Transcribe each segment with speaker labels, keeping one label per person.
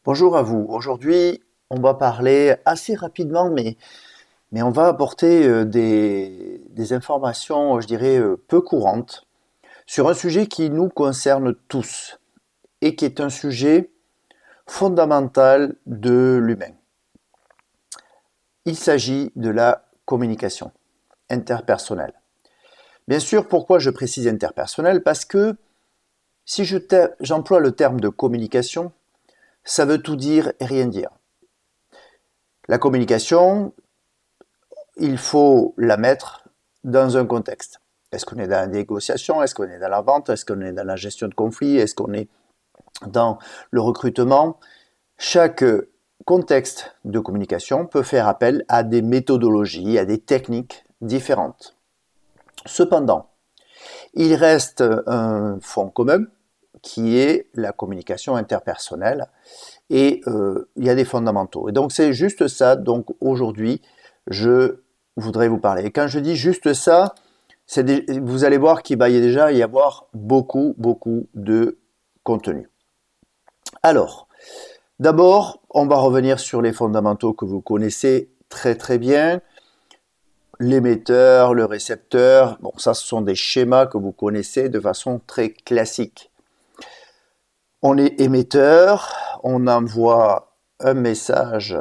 Speaker 1: Bonjour à vous. Aujourd'hui, on va parler assez rapidement, mais on va apporter des informations, je dirais, peu courantes sur un sujet qui nous concerne tous et qui est un sujet fondamental de l'humain. Il s'agit de la communication interpersonnelle. Bien sûr, pourquoi je précise interpersonnelle? Parce que si j'emploie le terme de communication, ça veut tout dire et rien dire. La communication, il faut la mettre dans un contexte. Est-ce qu'on est dans la négociation? Est-ce qu'on est dans la vente? Est-ce qu'on est dans la gestion de conflits? Est-ce qu'on est dans le recrutement? Chaque contexte de communication peut faire appel à des méthodologies, à des techniques différentes. Cependant, il reste un fond commun qui est la communication interpersonnelle et il y a des fondamentaux. Et donc c'est juste ça, donc aujourd'hui, je voudrais vous parler. Et quand je dis juste ça, vous allez voir qu'il va déjà y avoir beaucoup de contenu. Alors, d'abord, on va revenir sur les fondamentaux que vous connaissez très bien. L'émetteur, le récepteur, bon, ça ce sont des schémas que vous connaissez de façon très classique. On est émetteur, on envoie un message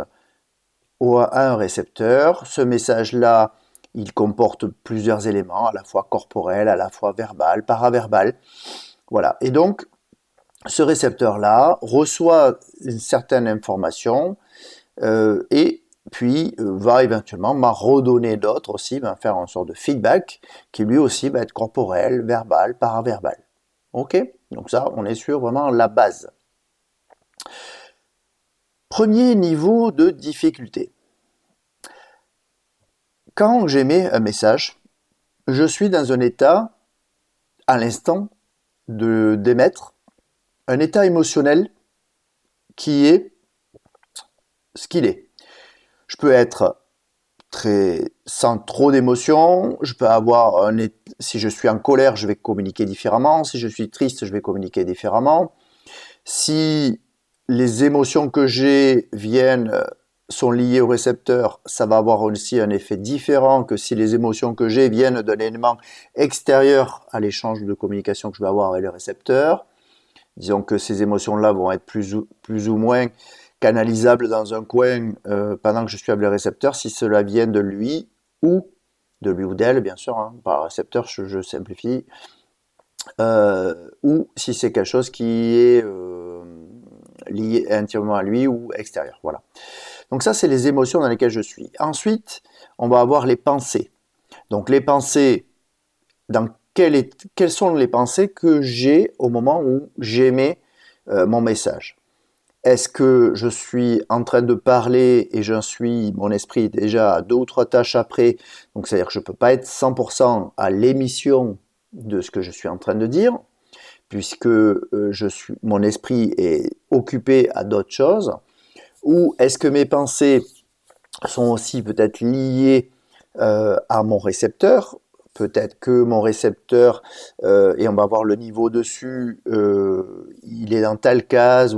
Speaker 1: à un récepteur. Ce message-là, il comporte plusieurs éléments, à la fois corporels, à la fois verbal, paraverbal. Voilà. Et donc, ce récepteur-là reçoit une certaine information et puis va éventuellement m'en redonner d'autres aussi, va faire une sorte de feedback qui lui aussi va être corporel, verbal, paraverbal. Ok? Donc ça, on est sur vraiment la base. Premier niveau de difficulté. Quand j'émets un message, je suis dans un état, à l'instant d'émettre, un état émotionnel qui est ce qu'il est. Je peux être sans trop d'émotion, je peux avoir si je suis en colère, je vais communiquer différemment, si je suis triste, je vais communiquer différemment. Si les émotions que j'ai sont liées au récepteur, ça va avoir aussi un effet différent que si les émotions que j'ai viennent d'un élément extérieur à l'échange de communication que je vais avoir avec le récepteur. Disons que ces émotions-là vont être plus ou moins canalisables dans un coin pendant que je suis avec le récepteur, si cela vient de lui ou d'elle, bien sûr, hein, par récepteur, je simplifie, ou si c'est quelque chose qui est lié intimement à lui ou extérieur. Voilà. Donc ça, c'est les émotions dans lesquelles je suis. Ensuite, on va avoir les pensées. Donc les pensées, quelles sont les pensées que j'ai au moment où j'émets mon message? Est-ce que je suis en train de parler et mon esprit est déjà à 2 ou 3 tâches après, donc c'est-à-dire que je ne peux pas être 100% à l'émission de ce que je suis en train de dire, puisque mon esprit est occupé à d'autres choses, ou est-ce que mes pensées sont aussi peut-être liées à mon récepteur? Peut-être que mon récepteur, et on va voir le niveau dessus, il est dans telle case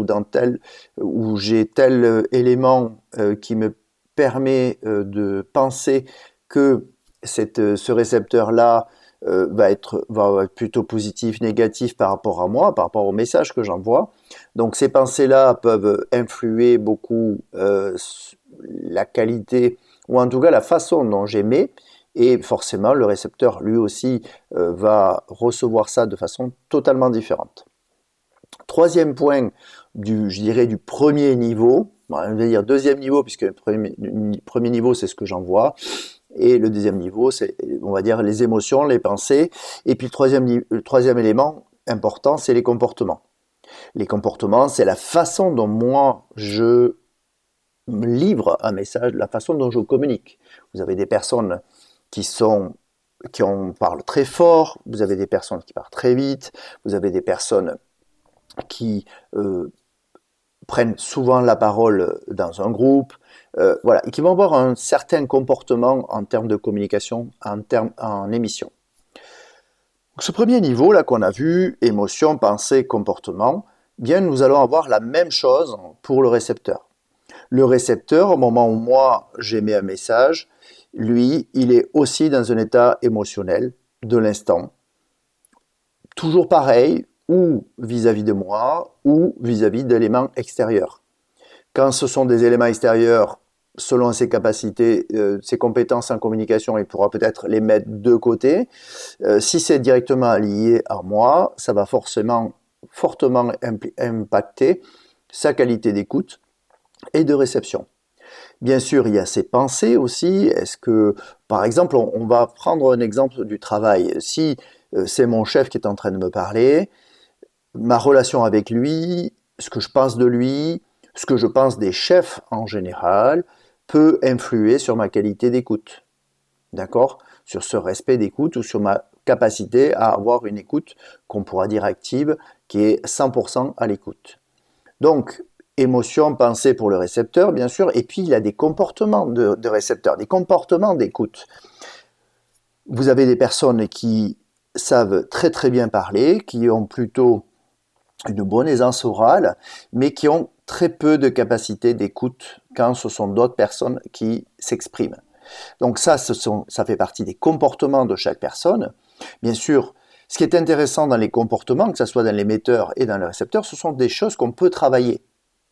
Speaker 1: où j'ai tel élément qui me permet de penser que ce récepteur-là va être plutôt positif, négatif par rapport à moi, par rapport au message que j'envoie. Donc ces pensées-là peuvent influer beaucoup la qualité ou en tout cas la façon dont j'émets. Et forcément, le récepteur, lui aussi, va recevoir ça de façon totalement différente. Troisième point, je dirais du premier niveau, on va dire deuxième niveau, puisque le premier niveau, c'est ce que j'envoie, et le deuxième niveau, c'est, on va dire, les émotions, les pensées, et puis le troisième élément important, c'est les comportements. Les comportements, c'est la façon dont moi, je me livre un message, la façon dont je communique. Vous avez des personnes qui parlent très fort, vous avez des personnes qui parlent très vite, vous avez des personnes qui prennent souvent la parole dans un groupe, voilà, et qui vont avoir un certain comportement en termes de communication, en émission. Donc, ce premier niveau là qu'on a vu, émotion, pensée, comportement, bien nous allons avoir la même chose pour le récepteur. Le récepteur, au moment où moi j'émets un message, lui, il est aussi dans un état émotionnel de l'instant. Toujours pareil, ou vis-à-vis de moi, ou vis-à-vis d'éléments extérieurs. Quand ce sont des éléments extérieurs, selon ses capacités, ses compétences en communication, il pourra peut-être les mettre de côté. Si c'est directement lié à moi, ça va fortement impacter sa qualité d'écoute et de réception. Bien sûr, il y a ses pensées aussi. Est-ce que, par exemple, on va prendre un exemple du travail. Si c'est mon chef qui est en train de me parler, ma relation avec lui, ce que je pense de lui, ce que je pense des chefs en général, peut influer sur ma qualité d'écoute. D'accord? Sur ce respect d'écoute ou sur ma capacité à avoir une écoute qu'on pourra dire active, qui est 100% à l'écoute. Donc, émotion, pensée pour le récepteur, bien sûr, et puis il a des comportements de récepteur, des comportements d'écoute. Vous avez des personnes qui savent très très bien parler, qui ont plutôt une bonne aisance orale, mais qui ont très peu de capacité d'écoute quand ce sont d'autres personnes qui s'expriment. Donc ça fait partie des comportements de chaque personne. Bien sûr, ce qui est intéressant dans les comportements, que ce soit dans l'émetteur et dans le récepteur, ce sont des choses qu'on peut travailler.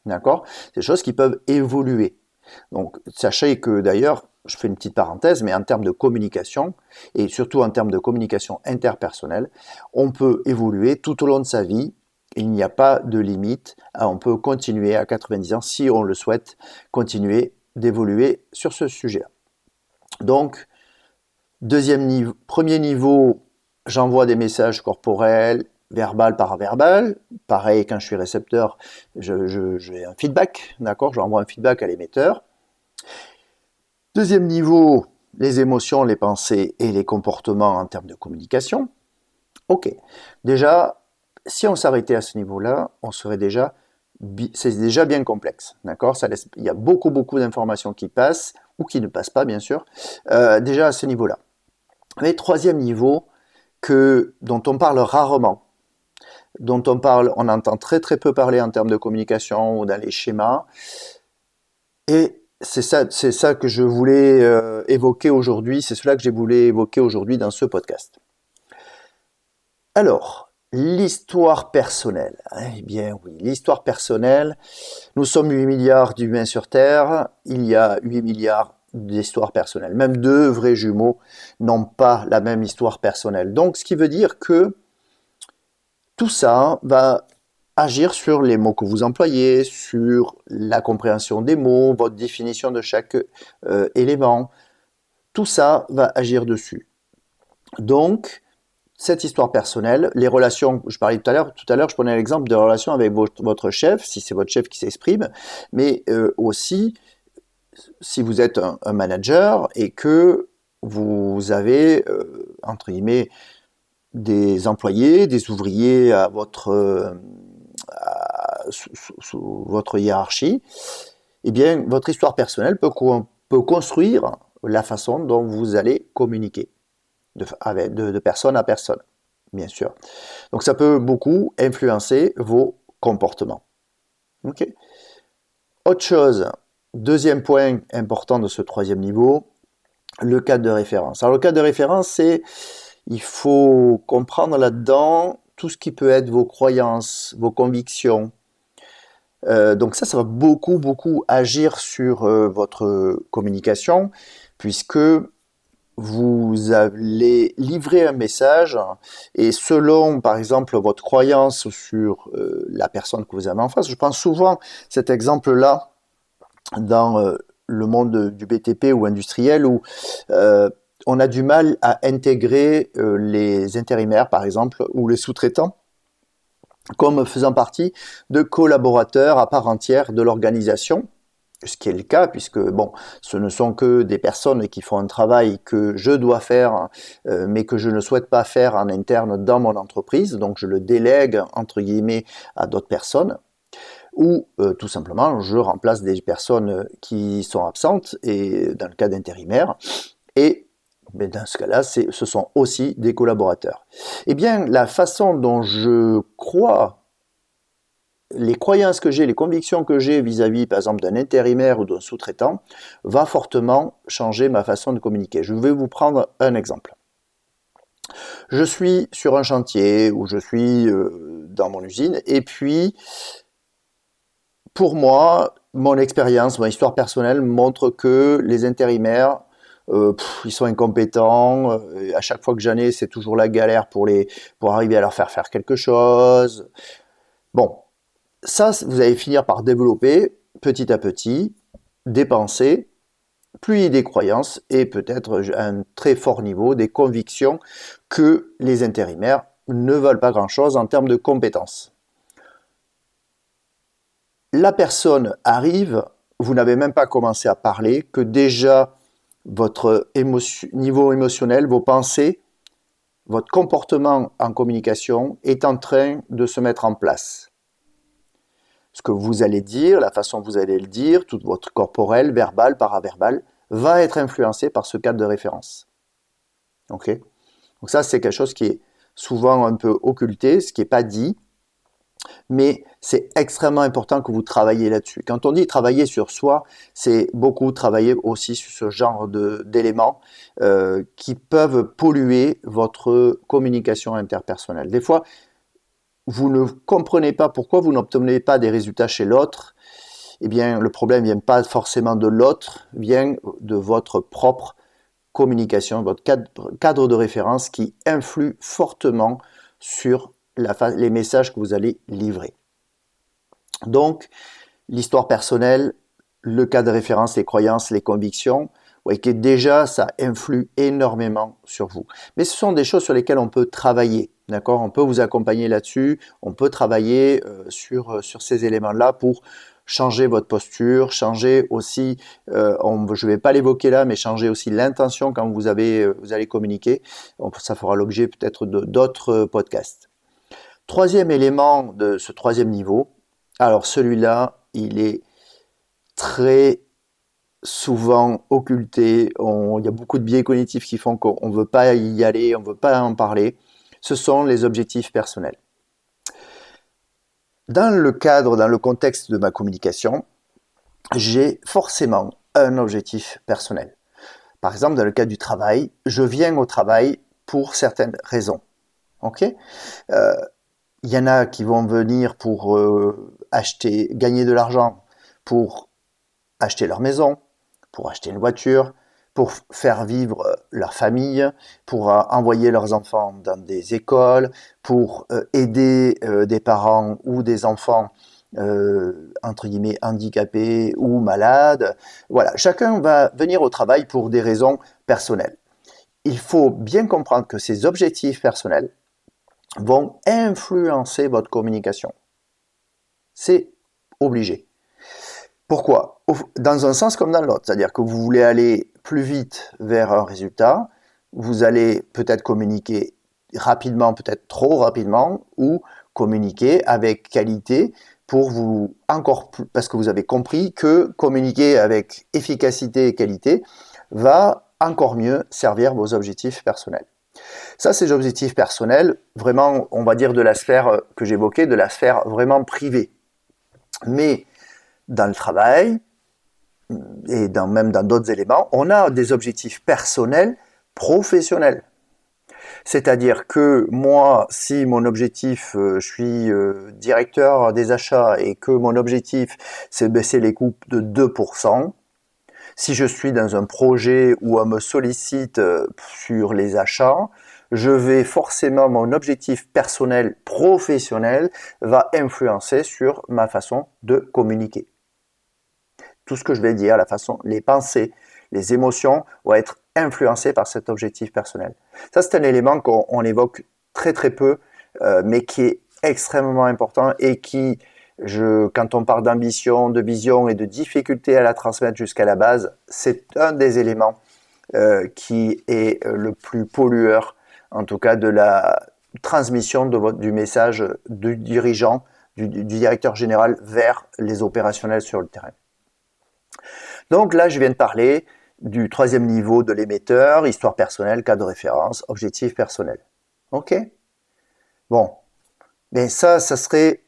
Speaker 1: D'accord? Des choses qui peuvent évoluer. Donc, sachez que d'ailleurs, je fais une petite parenthèse, mais en termes de communication, et surtout en termes de communication interpersonnelle, on peut évoluer tout au long de sa vie. Il n'y a pas de limite. On peut continuer à 90 ans, si on le souhaite, continuer d'évoluer sur ce sujet-là. Donc, premier niveau, j'envoie des messages corporels, verbal, paraverbal. Pareil, quand je suis récepteur, j'ai un feedback, d'accord? J'envoie un feedback à l'émetteur. Deuxième niveau, les émotions, les pensées et les comportements en termes de communication. Ok. Déjà, si on s'arrêtait à ce niveau-là, c'est déjà bien complexe, d'accord? Il y a beaucoup d'informations qui passent ou qui ne passent pas, bien sûr, déjà à ce niveau-là. Mais troisième niveau, dont on parle rarement, on entend très très peu parler en termes de communication ou dans les schémas. Et c'est ça que je voulais évoquer aujourd'hui, c'est cela que j'ai voulu évoquer aujourd'hui dans ce podcast. Alors, l'histoire personnelle. Eh bien oui, l'histoire personnelle. Nous sommes 8 milliards d'humains sur Terre, il y a 8 milliards d'histoires personnelles. Même deux vrais jumeaux n'ont pas la même histoire personnelle. Donc, ce qui veut dire que tout ça va agir sur les mots que vous employez, sur la compréhension des mots, votre définition de chaque élément. Tout ça va agir dessus. Donc, cette histoire personnelle, les relations, je parlais tout à l'heure, je prenais l'exemple de relations avec votre chef, si c'est votre chef qui s'exprime, mais aussi si vous êtes un manager et que vous avez, entre guillemets, des employés, des ouvriers sous votre hiérarchie, eh bien, votre histoire personnelle peut construire la façon dont vous allez communiquer de personne à personne, bien sûr. Donc, ça peut beaucoup influencer vos comportements. Ok. Autre chose, deuxième point important de ce troisième niveau, le cadre de référence. Alors, le cadre de référence, il faut comprendre là-dedans tout ce qui peut être vos croyances, vos convictions. Donc ça va beaucoup agir sur votre communication, puisque vous allez livrer un message et selon, par exemple, votre croyance sur la personne que vous avez en face, je prends souvent cet exemple-là dans le monde du BTP ou industriel où on a du mal à intégrer les intérimaires, par exemple, ou les sous-traitants, comme faisant partie de collaborateurs à part entière de l'organisation, ce qui est le cas, puisque bon, ce ne sont que des personnes qui font un travail que je dois faire, mais que je ne souhaite pas faire en interne dans mon entreprise, donc je le délègue, entre guillemets, à d'autres personnes, ou tout simplement, je remplace des personnes qui sont absentes, et dans le cas d'intérimaires, et mais dans ce cas-là, ce sont aussi des collaborateurs. Eh bien, la façon dont je crois les croyances que j'ai, les convictions que j'ai vis-à-vis, par exemple, d'un intérimaire ou d'un sous-traitant, va fortement changer ma façon de communiquer. Je vais vous prendre un exemple. Je suis sur un chantier ou je suis dans mon usine et puis, pour moi, mon expérience, mon histoire personnelle montre que les intérimaires, ils sont incompétents. À chaque fois que j'en ai, c'est toujours la galère pour arriver à leur faire quelque chose. Bon, ça, vous allez finir par développer petit à petit des pensées, puis des croyances et peut-être à un très fort niveau des convictions que les intérimaires ne veulent pas grand-chose en termes de compétences. La personne arrive, vous n'avez même pas commencé à parler, que déjà votre niveau émotionnel, vos pensées, votre comportement en communication est en train de se mettre en place. Ce que vous allez dire, la façon dont vous allez le dire, tout votre corporel, verbal, paraverbal, va être influencé par ce cadre de référence. Ok ? Donc ça, c'est quelque chose qui est souvent un peu occulté, ce qui n'est pas dit, mais c'est extrêmement important que vous travaillez là-dessus. Quand on dit travailler sur soi, c'est beaucoup travailler aussi sur ce genre d'éléments qui peuvent polluer votre communication interpersonnelle. Des fois, vous ne comprenez pas pourquoi vous n'obtenez pas des résultats chez l'autre. Eh bien, le problème ne vient pas forcément de l'autre, vient de votre propre communication, votre cadre de référence qui influe fortement sur les messages que vous allez livrer. Donc, l'histoire personnelle, le cadre de référence, les croyances, les convictions, ouais, que déjà, ça influe énormément sur vous. Mais ce sont des choses sur lesquelles on peut travailler, d'accord ? On peut vous accompagner là-dessus, on peut travailler sur ces éléments-là pour changer votre posture, changer aussi, je ne vais pas l'évoquer là, mais changer aussi l'intention quand vous allez communiquer. Ça fera l'objet peut-être d'autres podcasts. Troisième élément de ce troisième niveau, alors celui-là, il est très souvent occulté, il y a beaucoup de biais cognitifs qui font qu'on ne veut pas y aller, on ne veut pas en parler. Ce sont les objectifs personnels. Dans le contexte de ma communication, j'ai forcément un objectif personnel. Par exemple, dans le cas du travail, je viens au travail pour certaines raisons. Ok ? Il y en a qui vont venir pour gagner de l'argent, pour acheter leur maison, pour acheter une voiture, pour faire vivre leur famille, pour envoyer leurs enfants dans des écoles, pour aider des parents ou des enfants entre guillemets handicapés ou malades. Voilà, chacun va venir au travail pour des raisons personnelles. Il faut bien comprendre que ces objectifs personnels vont influencer votre communication. C'est obligé. Pourquoi ? Dans un sens comme dans l'autre, c'est-à-dire que vous voulez aller plus vite vers un résultat, vous allez peut-être communiquer rapidement, peut-être trop rapidement, ou communiquer avec qualité pour vous encore plus, parce que vous avez compris que communiquer avec efficacité et qualité va encore mieux servir vos objectifs personnels. Ça, c'est l'objectif personnel, vraiment, on va dire de la sphère que j'évoquais, de la sphère vraiment privée. Mais dans le travail, et même dans d'autres éléments, on a des objectifs personnels, professionnels. C'est-à-dire que moi, si mon objectif, je suis directeur des achats et que mon objectif, c'est de baisser les coûts de 2%, si je suis dans un projet où on me sollicite sur les achats, je vais forcément, mon objectif personnel, professionnel, va influencer sur ma façon de communiquer. Tout ce que je vais dire, les pensées, les émotions vont être influencées par cet objectif personnel. Ça, c'est un élément qu'on évoque très très peu, mais qui est extrêmement important et qui, quand on parle d'ambition, de vision et de difficulté à la transmettre jusqu'à la base, c'est un des éléments qui est le plus pollueur, en tout cas de la transmission du message du dirigeant, du directeur général vers les opérationnels sur le terrain. Donc là, je viens de parler du troisième niveau de l'émetteur, histoire personnelle, cas de référence, objectif personnel. Ok ? Bon, mais ça serait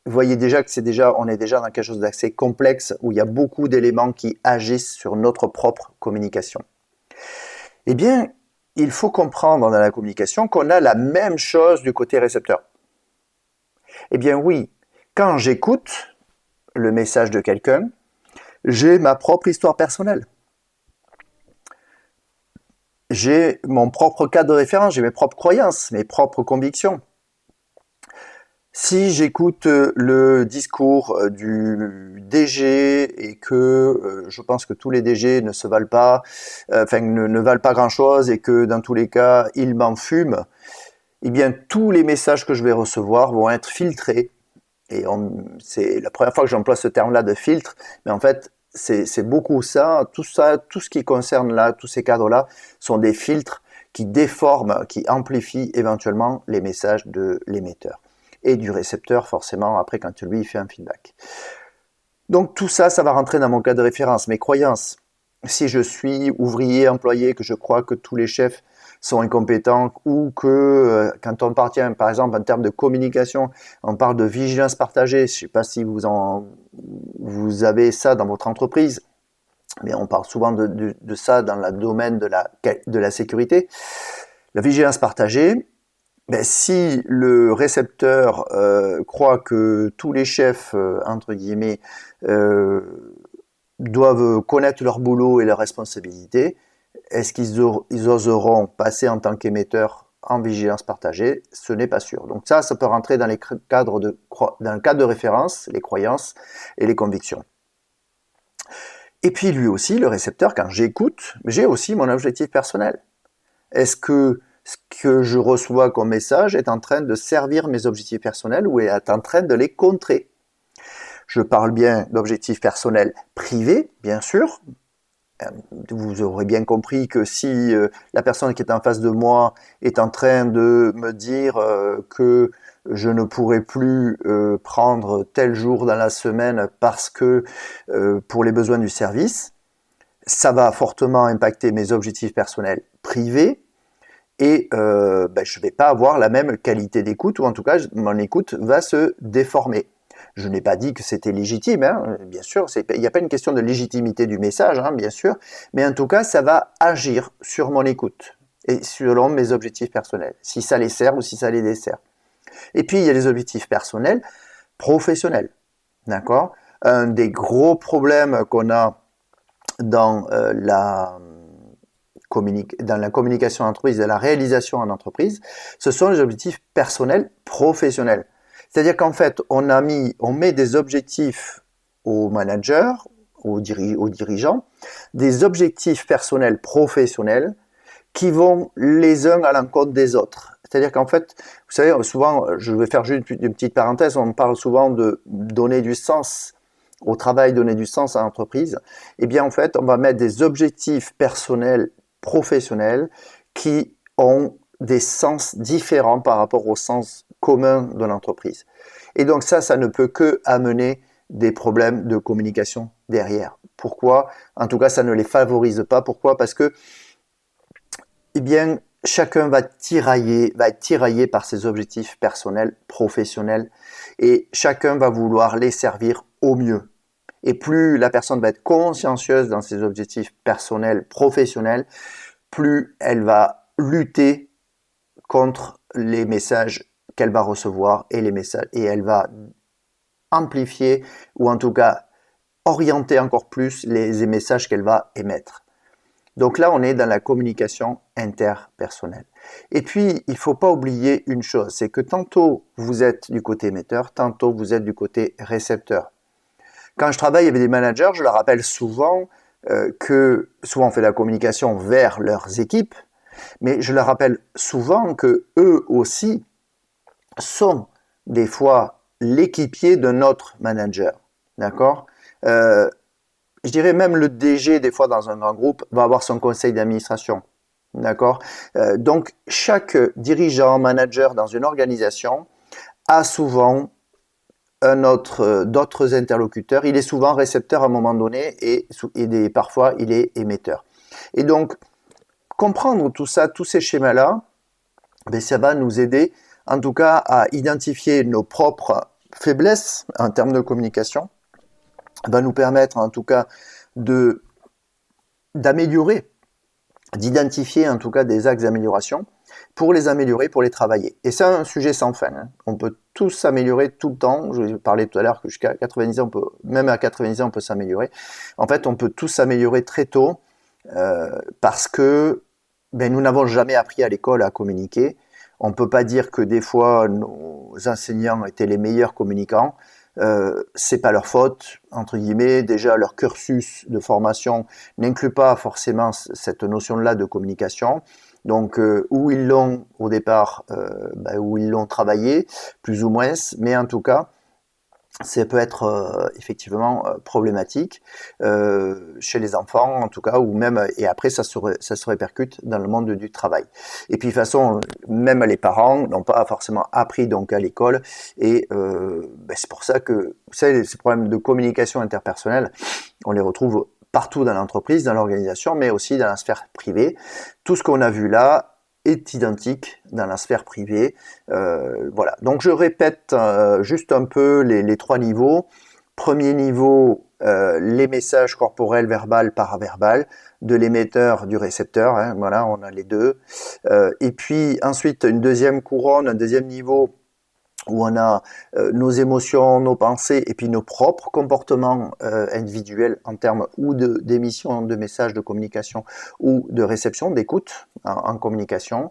Speaker 1: vous voyez déjà que on est déjà dans quelque chose d'assez complexe où il y a beaucoup d'éléments qui agissent sur notre propre communication. Eh bien, il faut comprendre dans la communication qu'on a la même chose du côté récepteur. Eh bien oui, quand j'écoute le message de quelqu'un, j'ai ma propre histoire personnelle. J'ai mon propre cadre de référence, j'ai mes propres croyances, mes propres convictions. Si j'écoute le discours du DG et que je pense que tous les DG ne se valent pas, ne valent pas grand-chose et que dans tous les cas, ils m'en fument, eh bien tous les messages que je vais recevoir vont être filtrés. Et c'est la première fois que j'emploie ce terme-là de filtre, mais en fait, c'est beaucoup ça, tout ce qui concerne là, tous ces cadres-là, sont des filtres qui déforment, qui amplifient éventuellement les messages de l'émetteur et du récepteur, forcément, après quand lui il fait un feedback. Donc tout ça, ça va rentrer dans mon cadre de référence, mes croyances. Si je suis ouvrier, employé, que je crois que tous les chefs sont incompétents ou que quand on partit, par exemple, en termes de communication, on parle de vigilance partagée. Je ne sais pas si vous avez ça dans votre entreprise, mais on parle souvent de ça dans le domaine de la sécurité. La vigilance partagée, ben, si le récepteur croit que tous les chefs, entre guillemets, doivent connaître leur boulot et leurs responsabilités, est-ce qu'ils oseront passer en tant qu'émetteurs en vigilance partagée? Ce n'est pas sûr. Donc ça peut rentrer dans le cadre de référence, les croyances et les convictions. Et puis lui aussi, le récepteur, quand j'écoute, j'ai aussi mon objectif personnel. Est-ce que ce que je reçois comme message est en train de servir mes objectifs personnels ou est en train de les contrer? Je parle bien d'objectifs personnels privés, bien sûr. Vous aurez bien compris que si la personne qui est en face de moi est en train de me dire que je ne pourrai plus prendre tel jour dans la semaine parce que pour les besoins du service, ça va fortement impacter mes objectifs personnels privés et je ne vais pas avoir la même qualité d'écoute, ou en tout cas mon écoute va se déformer. Je n'ai pas dit que c'était légitime, hein, bien sûr, il n'y a pas une question de légitimité du message, hein, bien sûr, mais en tout cas ça va agir sur mon écoute et selon mes objectifs personnels, si ça les sert ou si ça les dessert. Et puis il y a les objectifs personnels professionnels, d'accord? Un des gros problèmes qu'on a dans la communication en entreprise, dans la réalisation en entreprise, ce sont les objectifs personnels professionnels. C'est-à-dire qu'en fait, on met des objectifs aux managers, aux dirigeants, des objectifs personnels professionnels qui vont les uns à l'encontre des autres. C'est-à-dire qu'en fait, vous savez, souvent, je vais faire juste une petite parenthèse, on parle souvent de donner du sens au travail, donner du sens à l'entreprise. Eh bien, en fait, on va mettre des objectifs personnels professionnels qui ont des sens différents par rapport au sens commun de l'entreprise. Et donc ça ne peut que amener des problèmes de communication derrière. Pourquoi? En tout cas, ça ne les favorise pas. Pourquoi? Parce que, eh bien, chacun va être tiraillé par ses objectifs personnels, professionnels, et chacun va vouloir les servir au mieux. Et plus la personne va être consciencieuse dans ses objectifs personnels, professionnels, plus elle va lutter contre les messages qu'elle va recevoir et elle va amplifier ou en tout cas orienter encore plus les messages qu'elle va émettre. Donc là, on est dans la communication interpersonnelle. Et puis, il ne faut pas oublier une chose, c'est que tantôt vous êtes du côté émetteur, tantôt vous êtes du côté récepteur. Quand je travaille avec des managers, je leur rappelle souvent que souvent on fait la communication vers leurs équipes, mais je leur rappelle souvent que eux aussi sont des fois l'équipier d'un autre manager, d'accord? Je dirais même le DG, des fois dans un grand groupe, va avoir son conseil d'administration, d'accord? Donc, chaque dirigeant, manager dans une organisation a souvent d'autres interlocuteurs. Il est souvent récepteur à un moment donné et parfois il est émetteur. Et donc, comprendre tout ça, tous ces schémas-là, ça va nous aider en tout cas à identifier nos propres faiblesses en termes de communication, va nous permettre en tout cas d'améliorer, d'identifier en tout cas des axes d'amélioration pour les améliorer, pour les travailler. Et c'est un sujet sans fin. Hein. On peut tous s'améliorer tout le temps. Je parlais tout à l'heure que jusqu'à 90 ans, même à 90 ans, on peut s'améliorer. En fait, on peut tous s'améliorer très tôt parce que nous n'avons jamais appris à l'école à communiquer. On ne peut pas dire que des fois nos enseignants étaient les meilleurs communicants. C'est pas leur faute, entre guillemets. Déjà, leur cursus de formation n'inclut pas forcément cette notion-là de communication. Donc, où ils l'ont au départ, où ils l'ont travaillé, plus ou moins, mais en tout cas, ça peut être effectivement problématique chez les enfants en tout cas, ou même, et après ça se répercute dans le monde du travail. Et puis de toute façon, même les parents n'ont pas forcément appris donc à l'école, et c'est pour ça que vous savez, ces problèmes de communication interpersonnelle, on les retrouve partout dans l'entreprise, dans l'organisation, mais aussi dans la sphère privée. Tout ce qu'on a vu là est identique dans la sphère privée. Voilà. Donc je répète juste un peu les trois niveaux. Premier niveau, les messages corporels, verbal, paraverbal, de l'émetteur, du récepteur. Hein, voilà, on a les deux. Et puis ensuite, une deuxième couronne, un deuxième niveau, où on a nos émotions, nos pensées et puis nos propres comportements individuels en termes ou d'émission de messages de communication ou de réception, d'écoute en communication.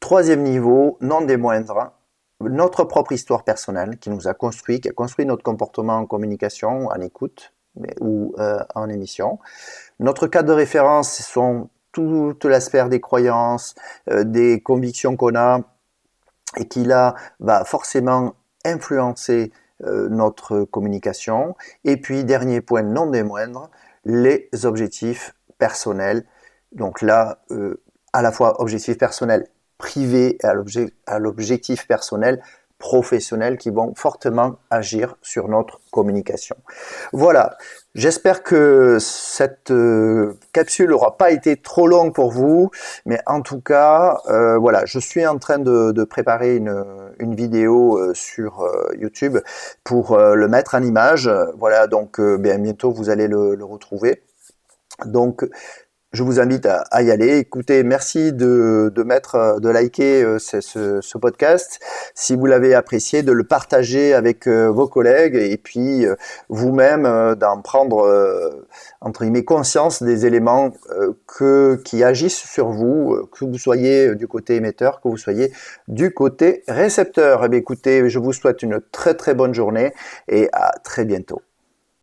Speaker 1: Troisième niveau, non des moindres, notre propre histoire personnelle qui nous a construit, qui a construit notre comportement en communication, en écoute ou en émission. Notre cadre de référence, ce sont toute la sphère des croyances, des convictions qu'on a, et qui là va forcément influencer notre communication. Et puis, dernier point, non des moindres, les objectifs personnels. Donc là, à la fois objectifs personnels privés et à l'objectif personnel professionnel qui vont fortement agir sur notre communication. Voilà, j'espère que cette capsule n'aura pas été trop longue pour vous, mais en tout cas, voilà, je suis en train de préparer une vidéo sur YouTube pour le mettre en image. Voilà, donc bientôt vous allez le retrouver. Donc, je vous invite à y aller. Écoutez, merci de liker ce podcast. Si vous l'avez apprécié, de le partager avec vos collègues et puis vous-même d'en prendre entre guillemets conscience des éléments qui agissent sur vous, que vous soyez du côté émetteur, que vous soyez du côté récepteur. Eh bien, écoutez, je vous souhaite une très très bonne journée et à très bientôt.